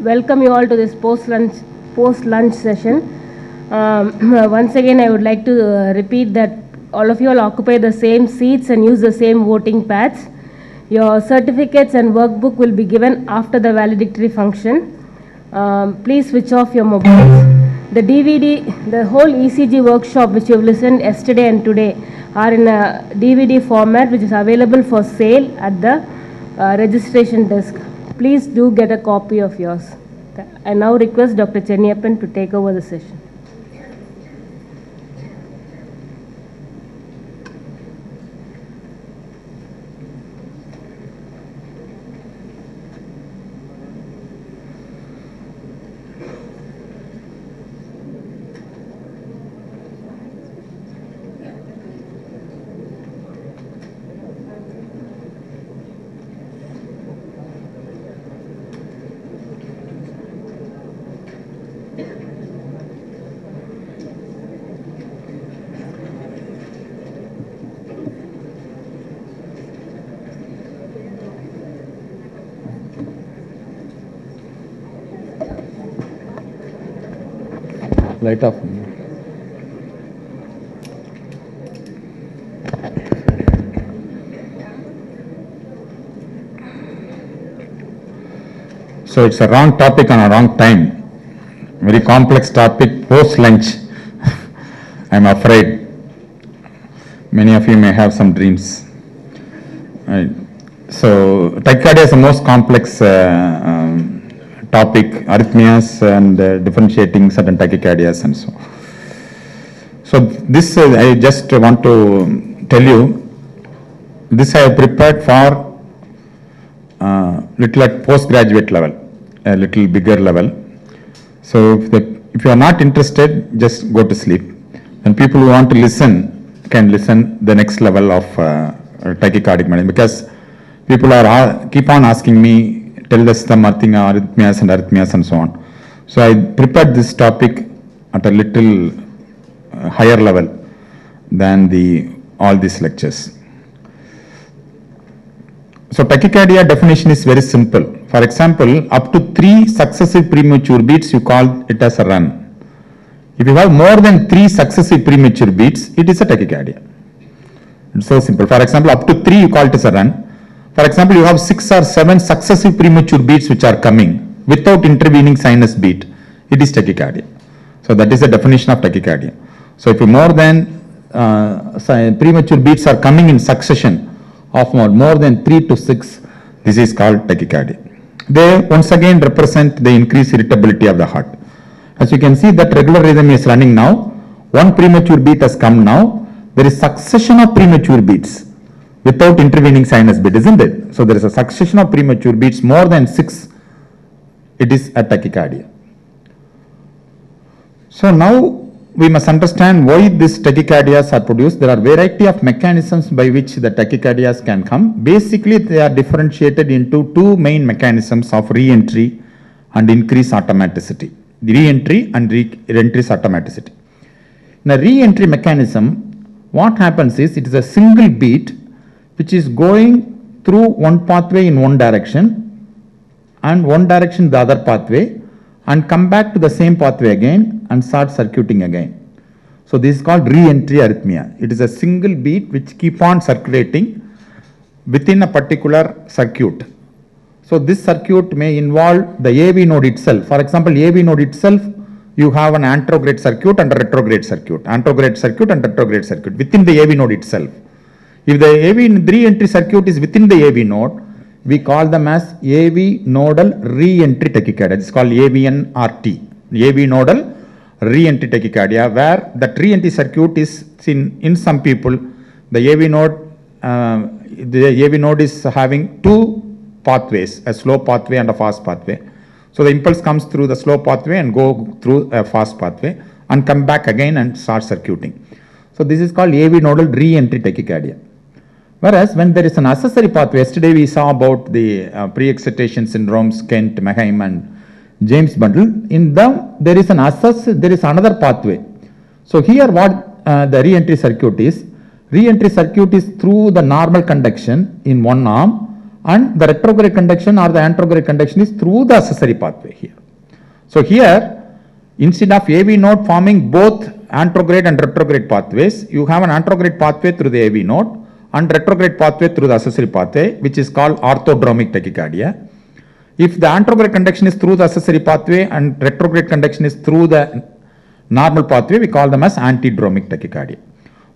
welcome you all to this post-lunch session. Once again, I would like to repeat that all of you will occupy the same seats and use the same voting pads. Your certificates and workbook will be given after the valedictory function. Please switch off your mobiles. The DVD, the whole ECG workshop which you have listened yesterday and today are in a DVD format which is available for sale at the registration desk. Please do get a copy of yours. I now request Dr. Chenniyappan to take over the session. Light off. So it's a wrong topic on a wrong time. Very complex topic, post-lunch. I'm afraid many of you may have some dreams. Right. So tachycardia is the most complex topic, arrhythmias and differentiating certain tachycardias and so. So this I just want to tell you, this I have prepared for little at postgraduate level, a little bigger level. So if you are not interested, just go to sleep. And people who want to listen can listen the next level of tachycardic management, because people are keep on asking me, tell us the arrhythmias and so on. So I prepared this topic at a little higher level than all these lectures. So tachycardia definition is very simple. For example, up to 3 successive premature beats, you call it as a run. If you have more than 3 successive premature beats, it is a tachycardia. It's so simple. For example, up to 3, you call it as a run. For example, you have 6 or 7 successive premature beats which are coming without intervening sinus beat. It is tachycardia. So that is the definition of tachycardia. So if more than premature beats are coming in succession of more than 3 to 6, this is called tachycardia. They once again represent the increased irritability of the heart. As you can see, that regular rhythm is running now. 1 premature beat has come now. There is succession of premature beats without intervening sinus beat, isn't it? So there is a succession of premature beats more than 6. It is a tachycardia. So now we must understand why these tachycardias are produced. There are variety of mechanisms by which the tachycardias can come. Basically, they are differentiated into 2 main mechanisms of re-entry and increased automaticity. The re-entry and increased automaticity. In a re-entry mechanism, what happens is it is a single beat which is going through one pathway in one direction and one direction the other pathway, and come back to the same pathway again and start circuiting again. So this is called re-entry arrhythmia. It is a single beat which keep on circulating within a particular circuit. So this circuit may involve the AV node itself. For example, AV node itself, you have an anterograde circuit and a retrograde circuit. Anterograde circuit and retrograde circuit within the AV node itself. If the AV re-entry circuit is within the AV node, we call them as AV nodal re-entry tachycardia. It's called AVNRT, AV nodal re-entry tachycardia, where that re-entry circuit is in some people, the AV node is having 2 pathways, a slow pathway and a fast pathway. So the impulse comes through the slow pathway and go through a fast pathway and come back again and start circuiting. So this is called AV nodal re-entry tachycardia. Whereas when there is an accessory pathway, yesterday we saw about the pre-excitation syndromes, Kent, Meheim and James bundle. In them there is another pathway. So here what the re-entry circuit is through the normal conduction in one arm and the retrograde conduction or the anterograde conduction is through the accessory pathway here. So here, instead of AV node forming both anterograde and retrograde pathways, you have an anterograde pathway through the AV node and retrograde pathway through the accessory pathway, which is called orthodromic tachycardia. If the anterograde conduction is through the accessory pathway and retrograde conduction is through the normal pathway, we call them as antidromic tachycardia.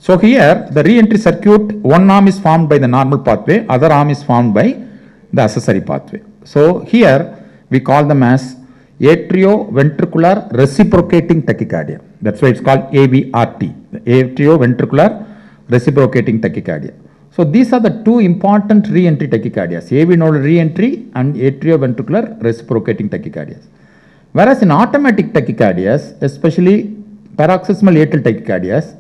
So here, the re-entry circuit, one arm is formed by the normal pathway, other arm is formed by the accessory pathway. So here, we call them as atrioventricular reciprocating tachycardia. That's why it's called AVRT, the atrioventricular reciprocating tachycardia. So these are the two important re-entry tachycardias, AV nodal re-entry and atrioventricular reciprocating tachycardias. Whereas in automatic tachycardias, especially paroxysmal atrial tachycardias,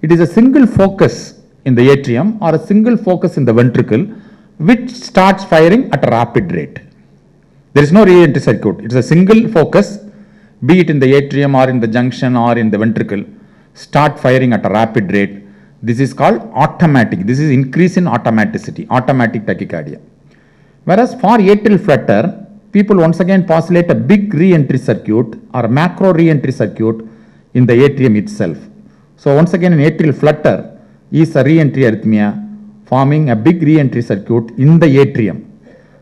it is a single focus in the atrium or a single focus in the ventricle which starts firing at a rapid rate. There is no re-entry circuit. It is a single focus, be it in the atrium or in the junction or in the ventricle, start firing at a rapid rate. This is called automatic. This is increase in automaticity, automatic tachycardia. Whereas for atrial flutter, people once again postulate a big re-entry circuit or a macro re-entry circuit in the atrium itself. So once again, an atrial flutter is a re-entry arrhythmia forming a big re-entry circuit in the atrium.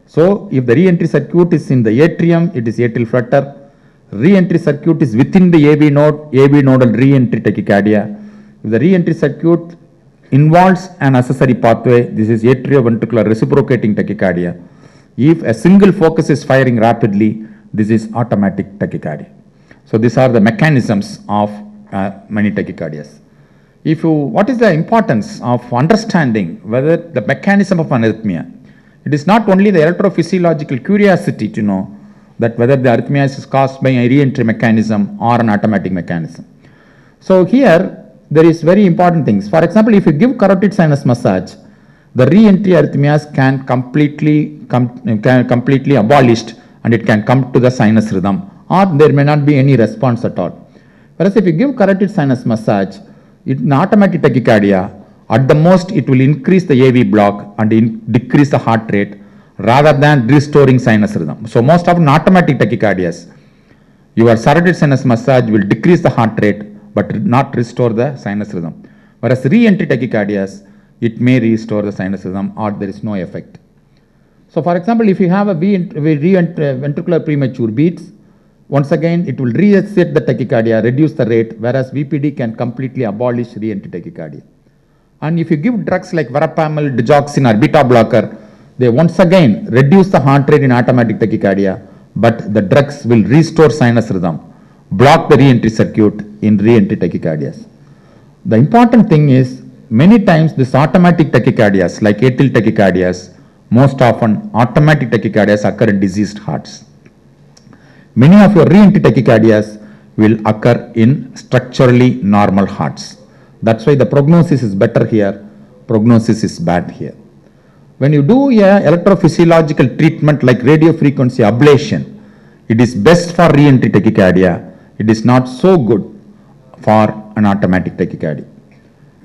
So if the re-entry circuit is in the atrium, it is atrial flutter. Re-entry circuit is within the AV node, AV nodal re-entry tachycardia. If the re-entry circuit involves an accessory pathway, this is atrioventricular reciprocating tachycardia. If a single focus is firing rapidly, this is automatic tachycardia. So these are the mechanisms of many tachycardias. What is the importance of understanding whether the mechanism of an arrhythmia? It is not only the electrophysiological curiosity to know that whether the arrhythmia is caused by a re-entry mechanism or an automatic mechanism. So here, there is very important things. For example, if you give carotid sinus massage, the re-entry arrhythmias can completely abolished and it can come to the sinus rhythm, or there may not be any response at all. Whereas if you give carotid sinus massage, in automatic tachycardia, at the most it will increase the AV block and decrease the heart rate rather than restoring sinus rhythm. So most of automatic tachycardias, your carotid sinus massage will decrease the heart rate but not restore the sinus rhythm. Whereas re-entry tachycardias, it may restore the sinus rhythm or there is no effect. So for example, if you have a ventricular premature beats, once again it will reset the tachycardia, reduce the rate, whereas VPD can completely abolish re-entry tachycardia. And if you give drugs like verapamil, digoxin or beta blocker, they once again reduce the heart rate in automatic tachycardia, but the drugs will restore sinus rhythm, block the re-entry circuit in re-entry tachycardias. The important thing is, many times these automatic tachycardias like atrial tachycardias, most often automatic tachycardias occur in diseased hearts. Many of your re-entry tachycardias will occur in structurally normal hearts. That's why the prognosis is better here, prognosis is bad here. When you do a electrophysiological treatment like radiofrequency ablation, it is best for re-entry tachycardia. It is not so good for an automatic tachycardia.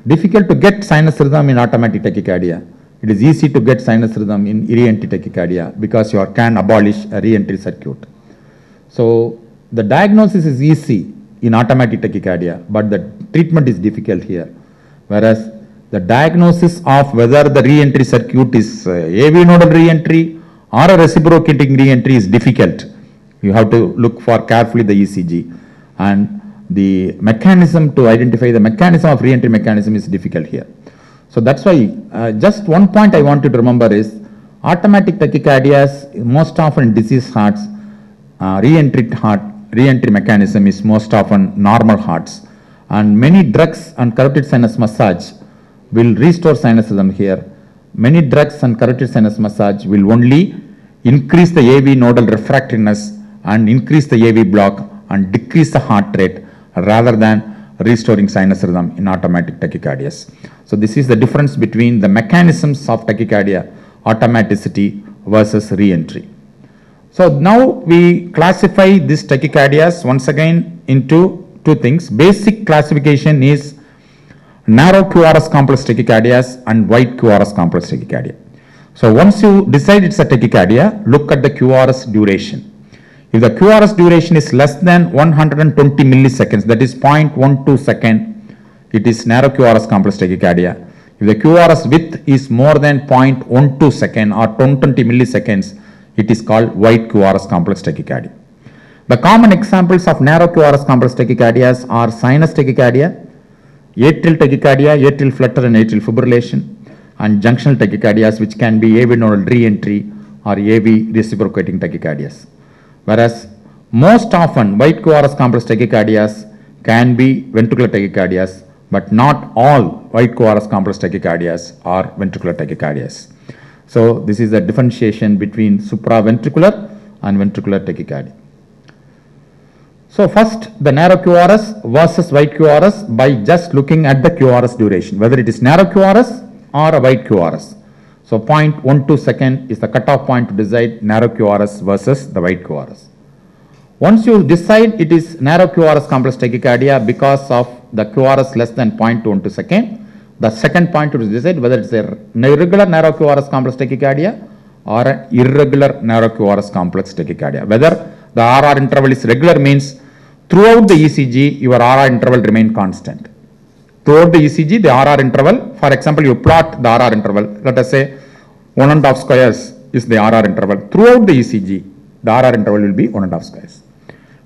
Difficult to get sinus rhythm in automatic tachycardia. It is easy to get sinus rhythm in re-entry tachycardia because you can abolish a re-entry circuit. So the diagnosis is easy in automatic tachycardia, but the treatment is difficult here. Whereas the diagnosis of whether the re-entry circuit is AV nodal re-entry or a reciprocating re-entry is difficult. You have to look for carefully the ECG, and the mechanism to identify the mechanism of re-entry mechanism is difficult here. So that's why just one point I want you to remember is automatic tachycardias most often in diseased hearts, re-entry mechanism is most often normal hearts, and many drugs and carotid sinus massage will restore sinus rhythm here. Many drugs and carotid sinus massage will only increase the AV nodal refractoriness and increase the AV block and decrease the heart rate rather than restoring sinus rhythm in automatic tachycardias. So this is the difference between the mechanisms of tachycardia, automaticity versus re-entry. So now we classify these tachycardias once again into two things. Basic classification is narrow QRS complex tachycardias and wide QRS complex tachycardia. So once you decide it's a tachycardia, look at the QRS duration. If the QRS duration is less than 120 milliseconds, that is 0.12 second, it is narrow QRS complex tachycardia. If the QRS width is more than 0.12 second or 120 milliseconds, it is called wide QRS complex tachycardia. The common examples of narrow QRS complex tachycardias are sinus tachycardia, atrial tachycardia, atrial flutter and atrial fibrillation, and junctional tachycardias, which can be AV nodal re-entry or AV reciprocating tachycardias. Whereas most often wide QRS complex tachycardias can be ventricular tachycardias, but not all wide QRS complex tachycardias are ventricular tachycardias. So this is the differentiation between supraventricular and ventricular tachycardia. So first, the narrow QRS versus wide QRS by just looking at the QRS duration, whether it is narrow QRS or a wide QRS. So 0.12 second is the cutoff point to decide narrow QRS versus the wide QRS. Once you decide it is narrow QRS complex tachycardia because of the QRS less than 0.12 second, the second point to decide whether it's a irregular narrow QRS complex tachycardia or an irregular narrow QRS complex tachycardia. Whether the RR interval is regular means throughout the ECG your RR interval remain constant. Throughout the ECG, the RR interval, for example, you plot the RR interval, let us say 1.5 squares is the RR interval. Throughout the ECG, the RR interval will be 1.5 squares.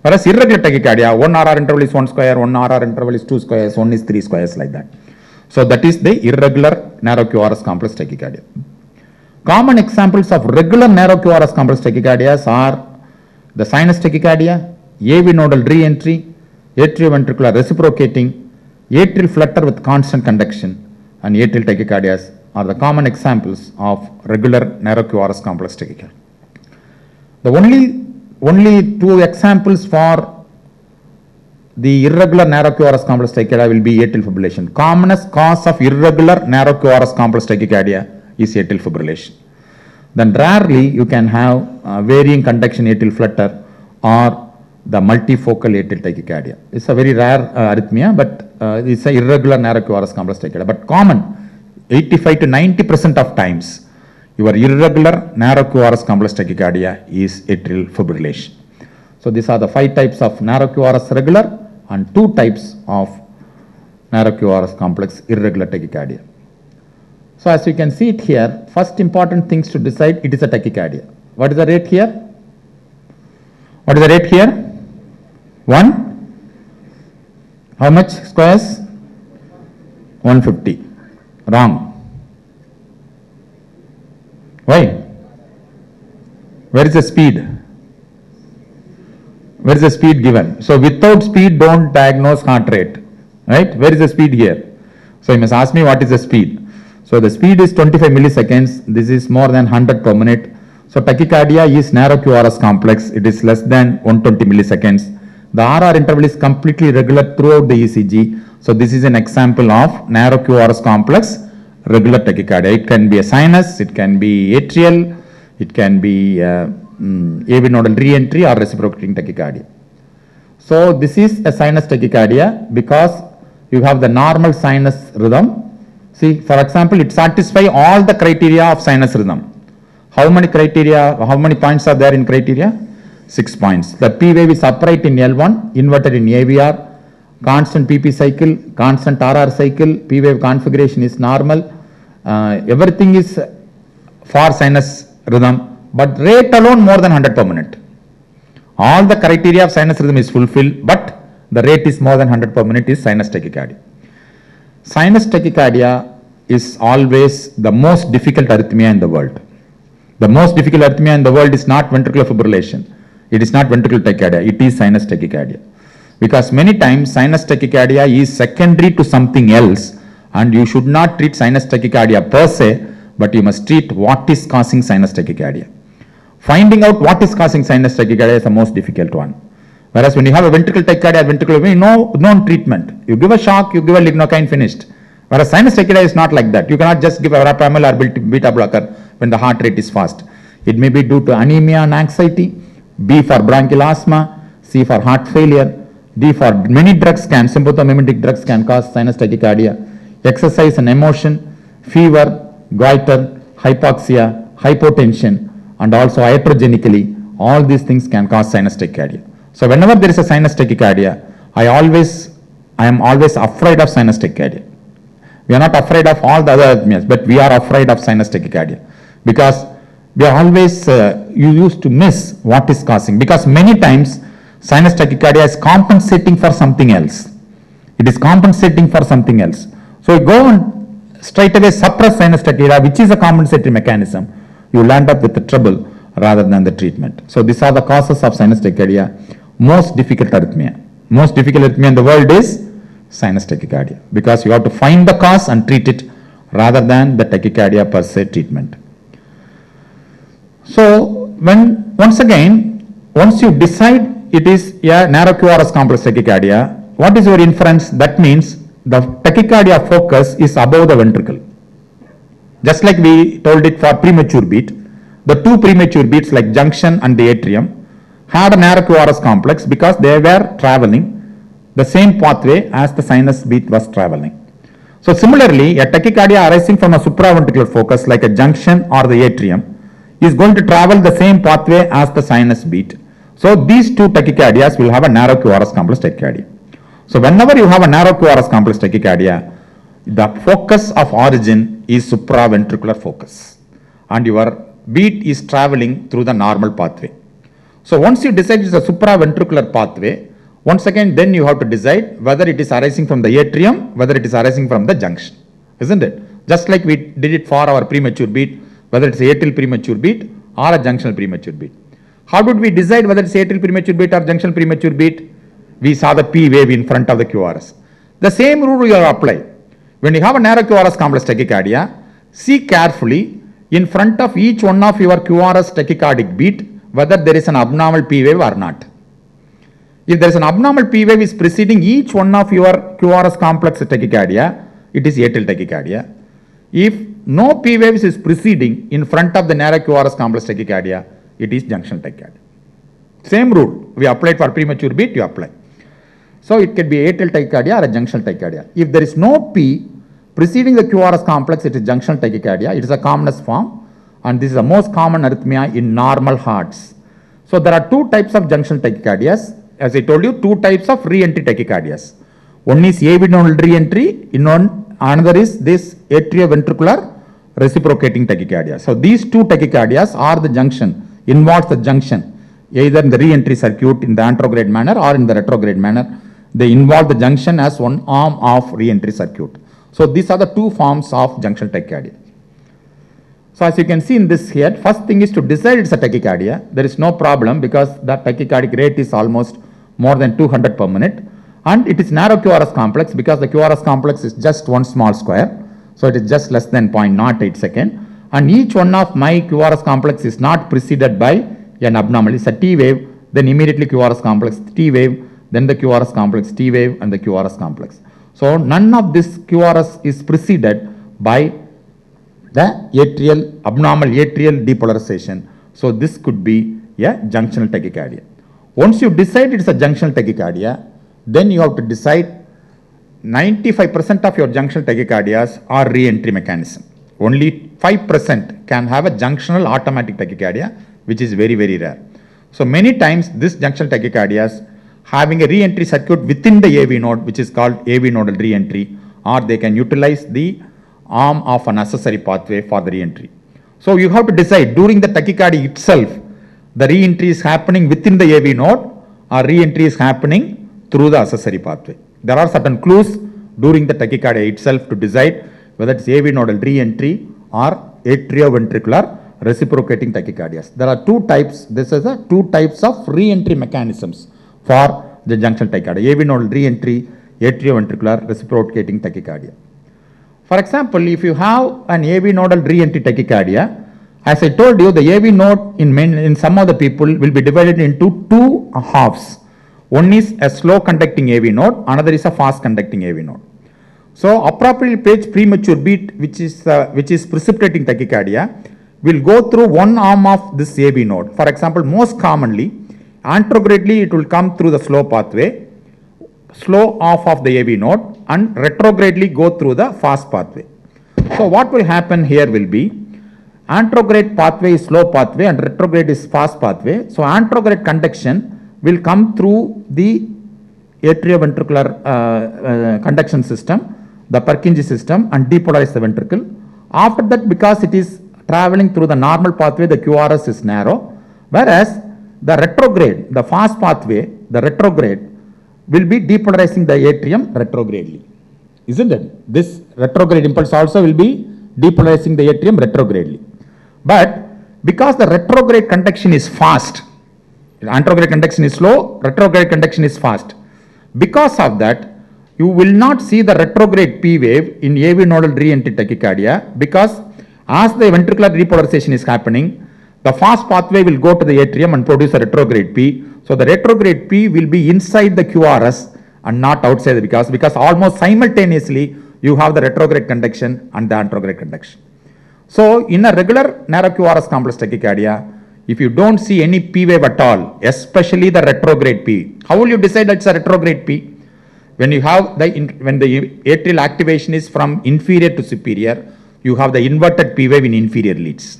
Whereas irregular tachycardia, one RR interval is 1 square, one RR interval is 2 squares, one is 3 squares, like that. So that is the irregular narrow QRS complex tachycardia. Common examples of regular narrow QRS complex tachycardias are the sinus tachycardia, AV nodal re-entry, atrioventricular reciprocating, atrial flutter with constant conduction, and atrial tachycardias are the common examples of regular narrow QRS complex tachycardia. The only two examples for the irregular narrow QRS complex tachycardia will be atrial fibrillation. Commonest cause of irregular narrow QRS complex tachycardia is atrial fibrillation. Then rarely you can have varying conduction atrial flutter or the multifocal atrial tachycardia. It's a very rare arrhythmia, but it's an irregular narrow QRS complex tachycardia. But common, 85 to 90% of times, your irregular narrow QRS complex tachycardia is atrial fibrillation. So these are the 5 types of narrow QRS regular and 2 types of narrow QRS complex irregular tachycardia. So as you can see it here, first important things to decide, it is a tachycardia. What is the rate here? What is the rate here? 1. How much squares? 150. Wrong. Why? Where is the speed? Where is the speed given? So without speed, don't diagnose heart rate. Right? Where is the speed here? So you must ask me what is the speed. So the speed is 25 milliseconds. This is more than 100 per minute. So tachycardia is narrow QRS complex. It is less than 120 milliseconds. The RR interval is completely regular throughout the ECG. So this is an example of narrow QRS complex regular tachycardia. It can be a sinus, it can be atrial, it can be AV nodal re-entry or reciprocating tachycardia. So this is a sinus tachycardia because you have the normal sinus rhythm. See, for example, it satisfies all the criteria of sinus rhythm. How many criteria, how many points are there in criteria? 6 points. The P wave is upright in L1, inverted in AVR, constant PP cycle, constant RR cycle, P wave configuration is normal. Everything is for sinus rhythm, but rate alone more than 100 per minute. All the criteria of sinus rhythm is fulfilled, but the rate is more than 100 per minute is sinus tachycardia. Sinus tachycardia is always the most difficult arrhythmia in the world. The most difficult arrhythmia in the world is not ventricular fibrillation. It is not ventricular tachycardia. It is sinus tachycardia. Because many times sinus tachycardia is secondary to something else, and you should not treat sinus tachycardia per se, but you must treat what is causing sinus tachycardia. Finding out what is causing sinus tachycardia is the most difficult one. Whereas when you have a ventricular tachycardia, ventricular, no treatment. You give a shock, you give a lignocaine, finished. Whereas sinus tachycardia is not like that. You cannot just give a verapamil or beta blocker when the heart rate is fast. It may be due to anemia and anxiety, B for bronchial asthma, C for heart failure, D for many drugs can, sympathomimetic drugs can cause sinus tachycardia, exercise and emotion, fever, goiter, hypoxia, hypotension, and also iatrogenically, all these things can cause sinus tachycardia. So whenever there is a sinus tachycardia, I am always afraid of sinus tachycardia. We are not afraid of all the other arrhythmias, but we are afraid of sinus tachycardia because we are always, you used to miss what is causing, because many times sinus tachycardia is compensating for something else. It is compensating for something else. So you go and straight away suppress sinus tachycardia, which is a compensatory mechanism. You will end up with the trouble rather than the treatment. So these are the causes of sinus tachycardia. Most difficult arrhythmia. Most difficult arrhythmia in the world is sinus tachycardia, because you have to find the cause and treat it rather than the tachycardia per se treatment. So once you decide it is a narrow QRS complex tachycardia, what is your inference? That means the tachycardia focus is above the ventricle. Just like we told it for premature beat, the two premature beats like junction and the atrium had a narrow QRS complex because they were traveling the same pathway as the sinus beat was traveling. So similarly, a tachycardia arising from a supraventricular focus like a junction or the atrium is going to travel the same pathway as the sinus beat. So these two tachycardias will have a narrow QRS complex tachycardia. So whenever you have a narrow QRS complex tachycardia, the focus of origin is supraventricular focus and your beat is traveling through the normal pathway. So once you decide it's a supraventricular pathway, once again then you have to decide whether it is arising from the atrium, whether it is arising from the junction, isn't it? Just like we did it for our premature beat, whether it's atrial premature beat or a junctional premature beat. How did we decide whether it's atrial premature beat or junctional premature beat? We saw the P wave in front of the QRS. The same rule you apply. When you have a narrow QRS complex tachycardia, see carefully in front of each one of your QRS tachycardic beat whether there is an abnormal P wave or not. If there is an abnormal P wave is preceding each one of your QRS complex tachycardia, it is atrial tachycardia. If no P waves is preceding in front of the narrow QRS complex tachycardia, it is junctional tachycardia. Same rule. We applied for premature beat, you apply. So it can be atrial tachycardia or a junctional tachycardia. If there is no P preceding the QRS complex, it is junctional tachycardia. It is a commonest form and this is the most common arrhythmia in normal hearts. So there are two types of junctional tachycardias. As I told you, two types of re-entry tachycardias. One is AV nodal re-entry, another is this atrioventricular reciprocating tachycardia. So these two tachycardias are the junction, involves the junction, either in the re-entry circuit in the anterograde manner or in the retrograde manner. They involve the junction as one arm of re-entry circuit. So these are the two forms of junctional tachycardia. So as you can see in this here, first thing is to decide it's a tachycardia. There is no problem because the tachycardic rate is almost more than 200 per minute. And it is narrow QRS complex because the QRS complex is just one small square. So it is just less than 0.08 second. And each one of my QRS complex is not preceded by an abnormal. It's a T wave, then immediately QRS complex T wave, then the QRS complex T wave and the QRS complex. So none of this QRS is preceded by the abnormal atrial depolarization. So this could be a junctional tachycardia. Once you decide it's a junctional tachycardia, then you have to decide 95% of your junctional tachycardias are re-entry mechanism. Only 5% can have a junctional automatic tachycardia, which is very, very rare. So many times this junctional tachycardias having a re-entry circuit within the AV node, which is called AV nodal re-entry, or they can utilize the arm of an accessory pathway for the re-entry. So you have to decide during the tachycardia itself, the re-entry is happening within the AV node or re-entry is happening through the accessory pathway. There are certain clues during the tachycardia itself to decide whether it's AV nodal re-entry or atrioventricular reciprocating tachycardias. There are two types. This is a two types of re-entry mechanisms for the junctional tachycardia: AV nodal re-entry, atrioventricular reciprocating tachycardia. For example, if you have an AV nodal re-entry tachycardia, as I told you, the AV node in some of the people will be divided into two halves. One is a slow conducting AV node, another is a fast conducting AV node. So appropriately placed premature beat, which is precipitating tachycardia, will go through one arm of this AV node. For example, most commonly, anterogradely it will come through the slow pathway, slow off of the AV node, and retrogradely go through the fast pathway. So what will happen here will be, Anterograde pathway is slow pathway and retrograde is fast pathway. So anterograde conduction will come through the atrioventricular conduction system, the Purkinje system, and depolarize the ventricle. After that, because it is traveling through the normal pathway, the QRS is narrow, whereas the retrograde, the fast pathway, the retrograde will be depolarizing the atrium retrogradely. Isn't it? This retrograde impulse also will be depolarizing the atrium retrogradely. But because the retrograde conduction is fast, anterograde conduction is slow, retrograde conduction is fast. Because of that, you will not see the retrograde P wave in AV nodal re-entry tachycardia, because as the ventricular repolarization is happening, the fast pathway will go to the atrium and produce a retrograde P. So the retrograde P will be inside the QRS and not outside, because almost simultaneously you have the retrograde conduction and the anterograde conduction. So in a regular narrow QRS complex tachycardia, if you don't see any P wave at all, especially the retrograde P, how will you decide that it's a retrograde P? When you have when the atrial activation is from inferior to superior, you have the inverted P wave in inferior leads.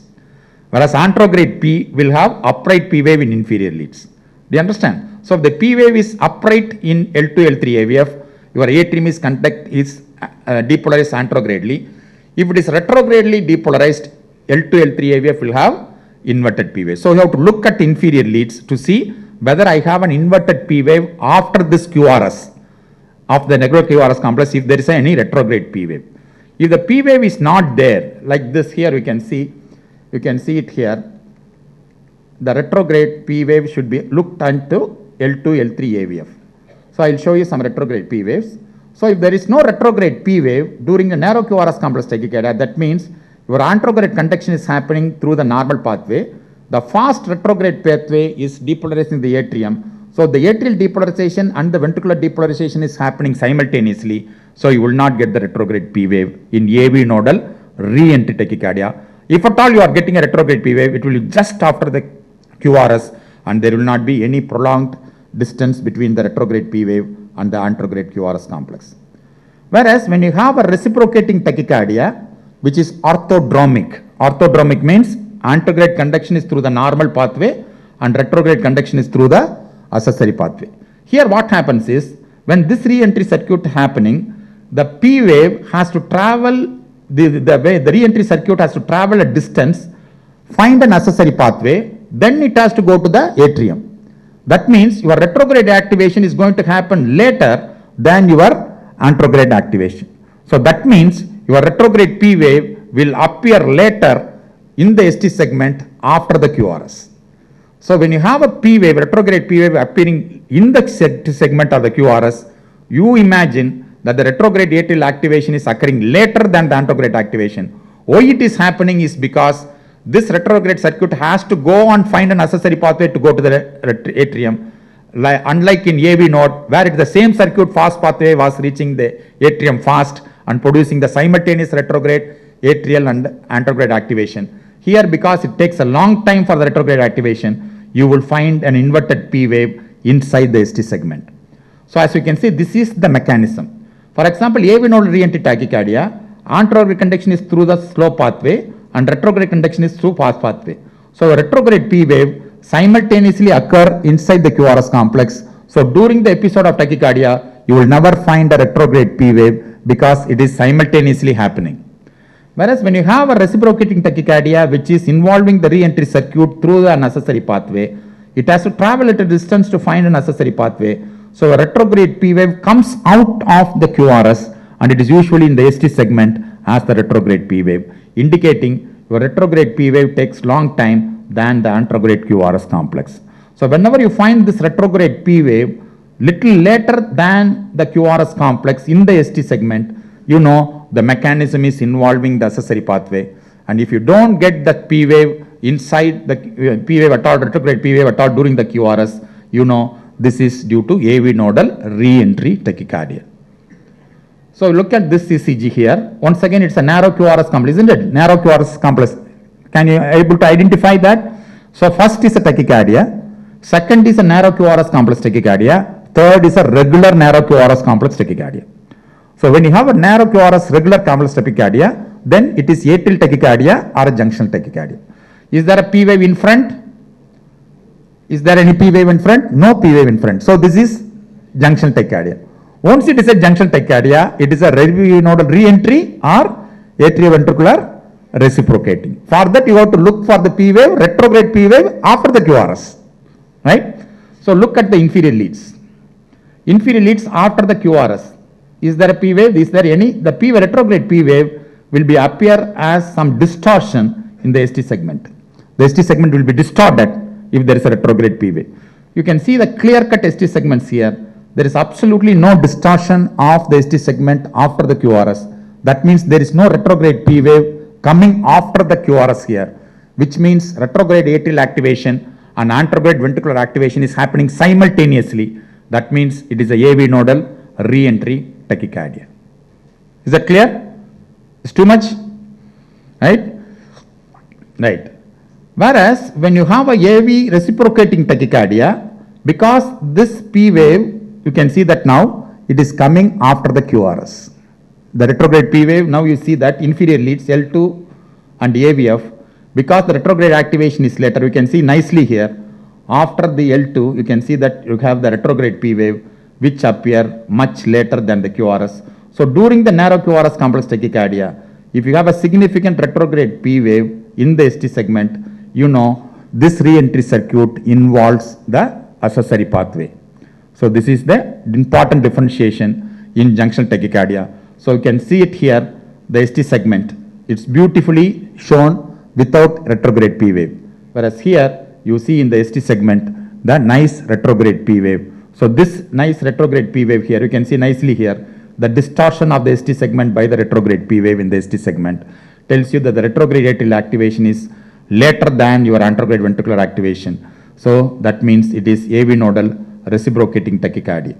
Whereas anterograde P will have upright P wave in inferior leads. Do you understand? So if the P wave is upright in L2, L3 AVF, your atrium is depolarized anterogradely. If it is retrogradely depolarized, L2, L3 AVF will have inverted P wave. So you have to look at inferior leads to see whether I have an inverted P wave after this QRS of the negro QRS complex, if there is any retrograde P wave. If the P wave is not there, like this here you can see it here, the retrograde P wave should be looked into L2, L3 AVF. So I will show you some retrograde P waves. So if there is no retrograde P wave during the narrow QRS complex tachycardia, that means your anterograde conduction is happening through the normal pathway. The fast retrograde pathway is depolarizing the atrium. So the atrial depolarization and the ventricular depolarization is happening simultaneously. So you will not get the retrograde P wave in AV nodal re-entry tachycardia. If at all you are getting a retrograde P wave, it will be just after the QRS, and there will not be any prolonged distance between the retrograde P wave and the anterograde QRS complex. Whereas when you have a reciprocating tachycardia, which is orthodromic means anterograde conduction is through the normal pathway and retrograde conduction is through the accessory pathway. Here what happens is, when this re-entry circuit happening, the P wave has to travel, the re-entry circuit has to travel a distance, find an accessory pathway, then it has to go to the atrium. That means your retrograde activation is going to happen later than your anterograde activation. So that means your retrograde P wave will appear later in the ST segment after the QRS. So when you have a P wave, retrograde P wave appearing in the ST segment of the QRS, you imagine that the retrograde atrial activation is occurring later than the anterograde activation. Why it is happening is because this retrograde circuit has to go and find an accessory pathway to go to the atrium. Unlike in AV node, where it is the same circuit, fast pathway was reaching the atrium fast and producing the simultaneous retrograde atrial and anterograde activation. Here, because it takes a long time for the retrograde activation, you will find an inverted P wave inside the ST segment. So as you can see, this is the mechanism. For example, AV nodal re-entry tachycardia, anterograde conduction is through the slow pathway and retrograde conduction is through fast pathway. So a retrograde P wave simultaneously occur inside the QRS complex. So during the episode of tachycardia, you will never find a retrograde P wave because it is simultaneously happening. Whereas when you have a reciprocating tachycardia, which is involving the re-entry circuit through the unnecessary pathway, it has to travel at a distance to find an accessory pathway. So a retrograde P wave comes out of the QRS and it is usually in the ST segment as the retrograde P wave, indicating your retrograde P wave takes long time than the anterograde QRS complex. So whenever you find this retrograde P wave little later than the QRS complex in the ST segment, you know the mechanism is involving the accessory pathway. And if you don't get that P wave inside the P wave at all, retrograde P wave at all during the QRS, you know this is due to AV nodal re-entry tachycardia. So look at this ECG here. Once again, it's a narrow QRS complex, isn't it? Narrow QRS complex. Can you able to identify that? So first is a tachycardia. Second is a narrow QRS complex tachycardia. Third is a regular narrow QRS complex tachycardia. So when you have a narrow QRS regular complex tachycardia, then it is atrial tachycardia or a junctional tachycardia. Is there a P wave in front? Is there any P wave in front? No P wave in front. So this is junctional tachycardia. Once it is a junctional tachycardia, it is a nodal re-entry or atrioventricular reciprocating. For that you have to look for the P wave, retrograde P wave after the QRS, right? So look at the inferior leads. Inferior leads after the QRS. Is there a P wave? Is there any? The P wave, retrograde P wave will be appear as some distortion in the ST segment. The ST segment will be distorted if there is a retrograde P wave. You can see the clear-cut ST segments here. There is absolutely no distortion of the ST segment after the QRS. That means there is no retrograde P wave coming after the QRS here, which means retrograde atrial activation and anterograde ventricular activation is happening simultaneously. That means it is a AV nodal re-entry tachycardia. Is that clear? It's too much? Right? Right. Whereas when you have a AV reciprocating tachycardia, because this P wave, you can see that now it is coming after the QRS. The retrograde P wave, now you see that inferior leads L2 and AVF, because the retrograde activation is later, you can see nicely here, after the L2, you can see that you have the retrograde P wave, which appear much later than the QRS. So during the narrow QRS complex tachycardia, if you have a significant retrograde P wave in the ST segment, you know this re-entry circuit involves the accessory pathway. So this is the important differentiation in junctional tachycardia. So you can see it here, the ST segment. It's beautifully shown without retrograde P wave. Whereas here you see in the ST segment the nice retrograde P wave. So this nice retrograde P wave here, you can see nicely here, the distortion of the ST segment by the retrograde P wave in the ST segment tells you that the retrograde atrial activation is later than your anterograde ventricular activation. So that means it is AV nodal reciprocating tachycardia.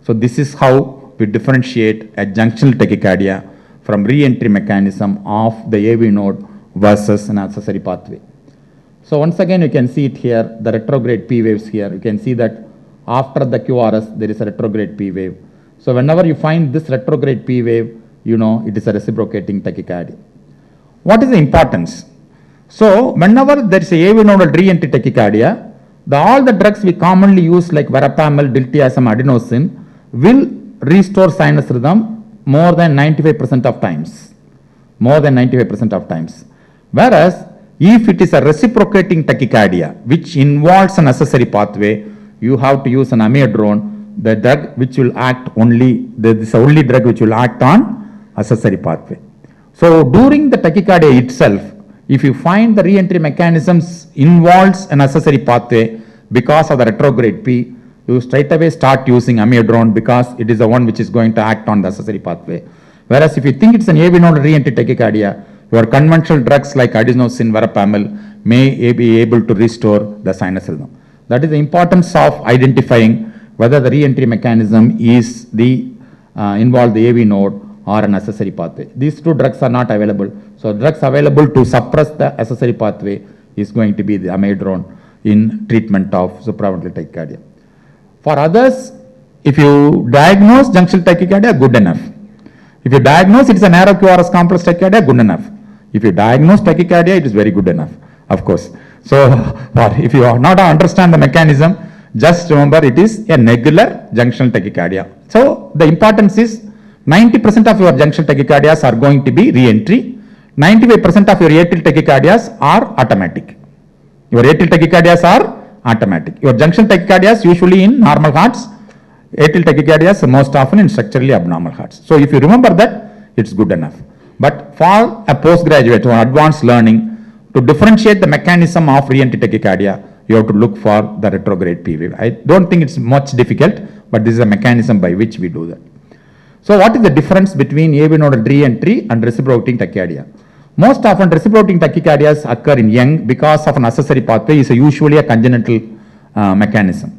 So this is how we differentiate a junctional tachycardia from re-entry mechanism of the AV node versus an accessory pathway. So once again you can see it here, the retrograde P waves here. You can see that after the QRS there is a retrograde P wave. So whenever you find this retrograde P wave, you know it is a reciprocating tachycardia. What is the importance? So whenever there is a AV nodal re-entry tachycardia, all the drugs we commonly use like verapamil, diltiazem, adenosine will restore sinus rhythm more than 95% of times. More than 95% of times. Whereas if it is a reciprocating tachycardia which involves an accessory pathway, you have to use an amiodarone, the drug which will act only, this is the only drug which will act on accessory pathway. So during the tachycardia itself, if you find the re-entry mechanisms involves an accessory pathway because of the retrograde P, you straight away start using amiodarone because it is the one which is going to act on the accessory pathway. Whereas if you think it's an AV nodal re-entry tachycardia, your conventional drugs like adenosine, verapamil may be able to restore the sinus rhythm. That is the importance of identifying whether the re-entry mechanism is the involve the AV node or an accessory pathway. These two drugs are not available. So drugs available to suppress the accessory pathway is going to be the amiodarone in treatment of supraventricular tachycardia. For others, if you diagnose junctional tachycardia, good enough. If you diagnose it is a narrow QRS complex tachycardia, good enough. If you diagnose tachycardia, it is very good enough, of course. So if you are not understand the mechanism, just remember it is a negular junctional tachycardia. So the importance is 90% of your junctional tachycardias are going to be re-entry. 95% of your atrial tachycardias are automatic. Your atrial tachycardias are automatic. Your junctional tachycardias usually in normal hearts, atrial tachycardias most often in structurally abnormal hearts. So if you remember that, it's good enough. But for a postgraduate or advanced learning, to differentiate the mechanism of re-entry tachycardia, you have to look for the retrograde P wave. I don't think it's much difficult, but this is a mechanism by which we do that. So what is the difference between AV nodal re-entry and reciprocating tachycardia? Most often reciprocating tachycardias occur in young because of an accessory pathway is usually a congenital mechanism.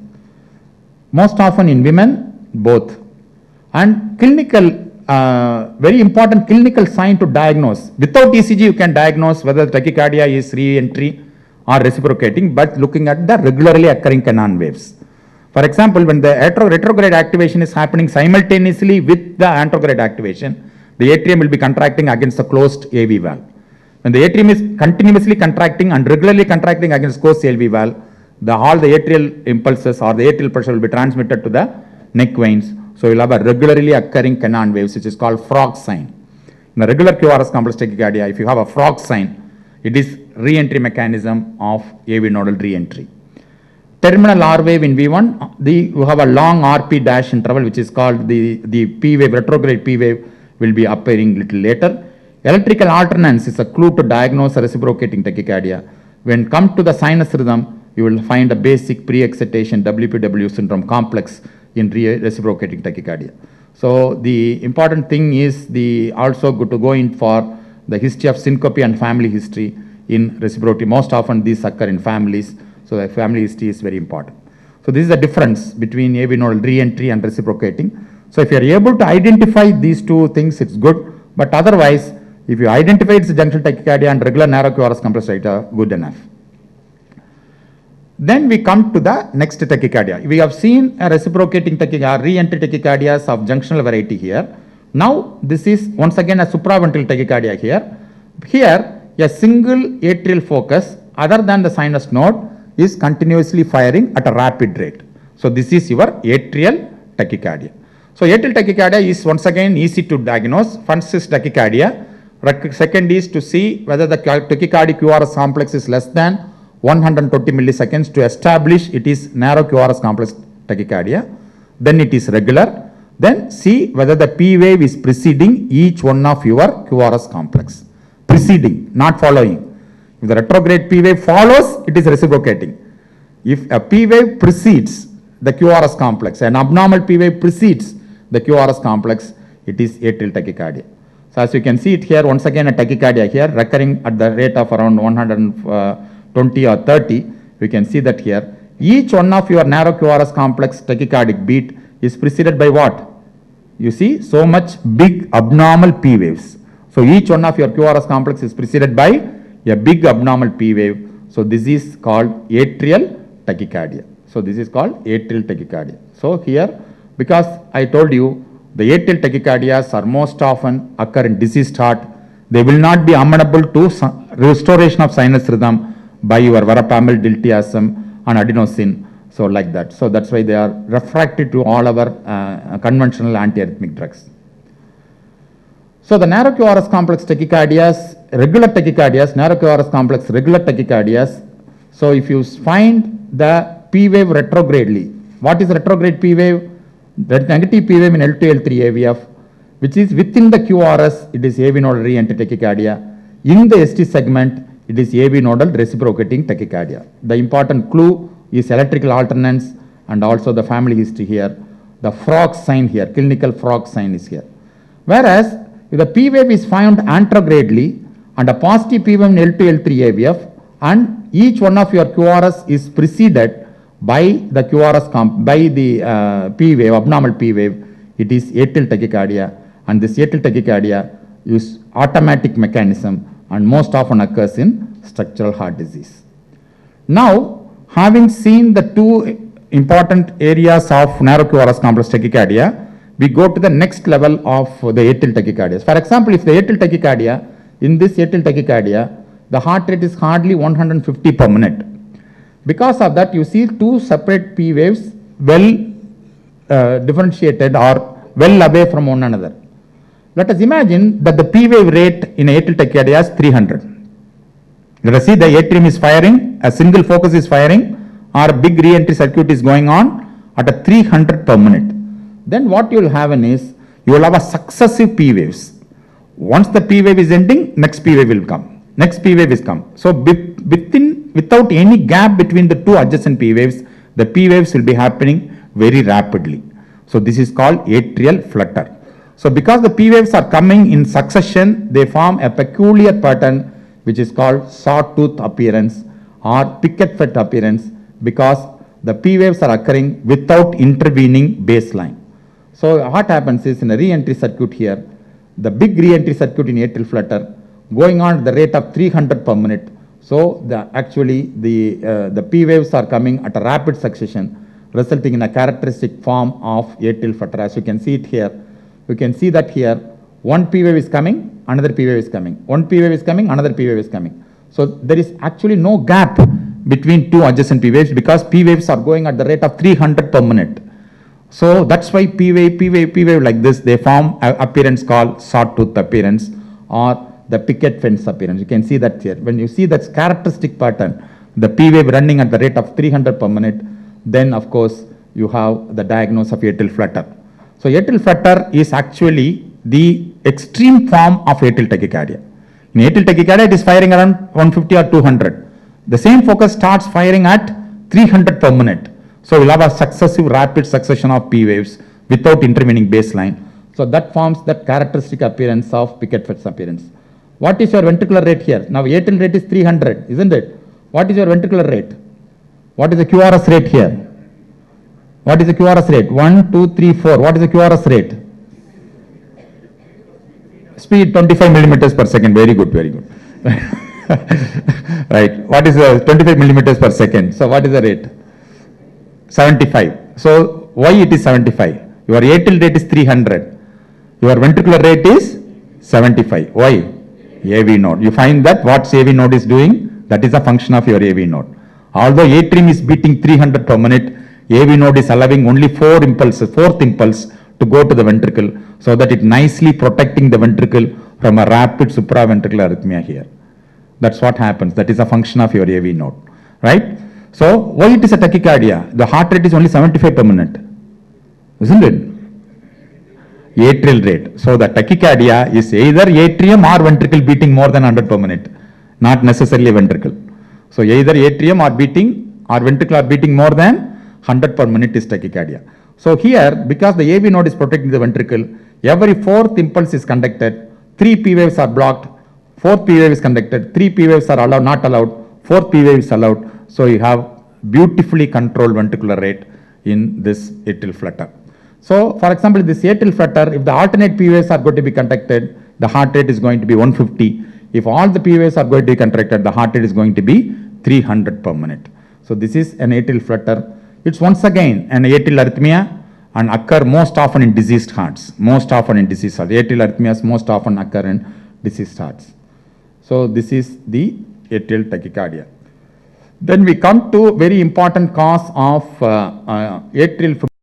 Most often in women, both. And clinical, very important clinical sign to diagnose. Without ECG, you can diagnose whether tachycardia is re-entry or reciprocating, but looking at the regularly occurring Cannon waves. For example, when the retrograde activation is happening simultaneously with the anterograde activation, the atrium will be contracting against the closed AV valve. When the atrium is continuously contracting and regularly contracting against closed AV valve, all the atrial impulses or the atrial pressure will be transmitted to the neck veins. So you'll have a regularly occurring Cannon waves, which is called frog sign. In a regular QRS complex tachycardia, if you have a frog sign, it is re-entry mechanism of AV nodal re-entry. Terminal R wave in V1, you have a long RP dash interval, which is called the P wave, retrograde P wave will be appearing little later. Electrical alternance is a clue to diagnose a reciprocating tachycardia. When come to the sinus rhythm, you will find a basic pre-excitation WPW syndrome complex in reciprocating tachycardia. So the important thing is also good to go in for the history of syncope and family history in reciprocity. Most often these occur in families, so the family history is very important. So this is the difference between AV nodal re-entry and reciprocating. So if you are able to identify these two things, it's good. But otherwise, if you identify it's a junctional tachycardia and regular narrow QRS complex tachycardia, good enough. Then we come to the next tachycardia. We have seen a reciprocating tachycardia, re-entry tachycardias of junctional variety here. Now this is once again a supraventral tachycardia here. Here a single atrial focus other than the sinus node is continuously firing at a rapid rate. So this is your atrial tachycardia. So atrial tachycardia is once again easy to diagnose. First is tachycardia. Second is to see whether the tachycardic QRS complex is less than 120 milliseconds to establish it is narrow QRS complex tachycardia. Then it is regular. Then see whether the P wave is preceding each one of your QRS complex. Preceding, not following. If the retrograde P wave follows, it is reciprocating. If a P wave precedes the QRS complex, an abnormal P wave precedes the QRS complex, it is atrial tachycardia. So as you can see it here, once again a tachycardia here recurring at the rate of around 120 or 30. We can see that here. Each one of your narrow QRS complex tachycardic beat is preceded by what? You see so much big abnormal P waves. So each one of your QRS complex is preceded by a big abnormal P wave. So this is called atrial tachycardia. So this is called atrial tachycardia. So here, because I told you the atrial tachycardias are most often occur in diseased heart, they will not be amenable to restoration of sinus rhythm by your verapamil, diltiazem and adenosine. So like that. So that's why they are refractory to all our conventional antiarrhythmic drugs. So the narrow QRS complex tachycardias, regular tachycardias, narrow QRS complex regular tachycardias. So if you find the P wave retrogradely, what is retrograde P wave? The negative P wave in L2, L3 AVF, which is within the QRS, it is AV nodal re-entry tachycardia. In the ST segment, it is AV nodal reciprocating tachycardia. The important clue is electrical alternance and also the family history here. The frog sign here, clinical frog sign is here. Whereas, if the P wave is found anterogradely and a positive P wave in L2, L3 AVF and each one of your QRS is preceded by the QRS by the P wave, abnormal P wave, it is atrial tachycardia, and this atrial tachycardia is automatic mechanism and most often occurs in structural heart disease. Now, having seen the two important areas of narrow QRS complex tachycardia, we go to the next level of the atrial tachycardia. For example, if the atrial tachycardia, in this atrial tachycardia, the heart rate is hardly 150 per minute. Because of that, you see two separate P waves well differentiated or well away from one another. Let us imagine that the P wave rate in atrial tachycardia is 300. Let us see the atrium is firing, a single focus is firing, or a big re-entry circuit is going on at a 300 per minute. Then what you will have is, you will have a successive P waves. Once the P wave is ending, next P wave will come. Next P wave is come. So without any gap between the two adjacent P waves, the P waves will be happening very rapidly. So this is called atrial flutter. So because the P waves are coming in succession, they form a peculiar pattern which is called sawtooth appearance or picket fat appearance, because the P waves are occurring without intervening baseline. So what happens is, in a re-entry circuit here, the big re-entry circuit in atrial flutter going on at the rate of 300 per minute. So the P waves are coming at a rapid succession, resulting in a characteristic form of atrial flutter. As you can see it here, you can see that here One P wave is coming, another P wave is coming. One P wave is coming, another P wave is coming. So there is actually no gap between two adjacent P waves because P waves are going at the rate of 300 per minute. So that's why P wave like this, they form an appearance called sawtooth appearance or the picket fence appearance. You can see that here. When you see that characteristic pattern, the P wave running at the rate of 300 per minute, then of course you have the diagnosis of atrial flutter. So atrial flutter is actually the extreme form of atrial tachycardia. In atrial tachycardia, it is firing around 150 or 200. The same focus starts firing at 300 per minute. So we'll have a successive rapid succession of P waves without intervening baseline. So that forms that characteristic appearance of picket fence appearance. What is your ventricular rate here? Now atrial rate is 300, isn't it? What is your ventricular rate? What is the QRS rate here? What is the QRS rate? 1, 2, 3, 4. What is the QRS rate? Speed 25 millimeters per second. Very good, very good. Right. What is the 25 millimeters per second? So what is the rate? 75. So why it is 75? Your atrial rate is 300. Your ventricular rate is 75. Why? AV node. You find that what AV node is doing, that is a function of your AV node. Although atrium is beating 300 per minute, AV node is allowing only fourth impulse to go to the ventricle so that it nicely protecting the ventricle from a rapid supraventricular arrhythmia here. That's what happens. That is a function of your AV node, right? So why it is a tachycardia? The heart rate is only 75 per minute, isn't it? Atrial rate. So the tachycardia is either atrium or ventricle beating more than 100 per minute, not necessarily ventricle. So either atrium or beating or ventricle are beating more than 100 per minute is tachycardia. So here, because the AV node is protecting the ventricle, every fourth impulse is conducted, 3 P waves are blocked, fourth P wave is conducted, 3 P waves are allowed, not allowed, fourth P wave is allowed. So you have beautifully controlled ventricular rate in this atrial flutter. So for example, this atrial flutter, if the alternate P waves are going to be conducted, the heart rate is going to be 150. If all the P waves are going to be contracted, the heart rate is going to be 300 per minute. So this is an atrial flutter. It's once again an atrial arrhythmia and occur most often in diseased hearts. Atrial arrhythmias most often occur in diseased hearts. So this is the atrial tachycardia. Then we come to very important cause of atrial fibrillation.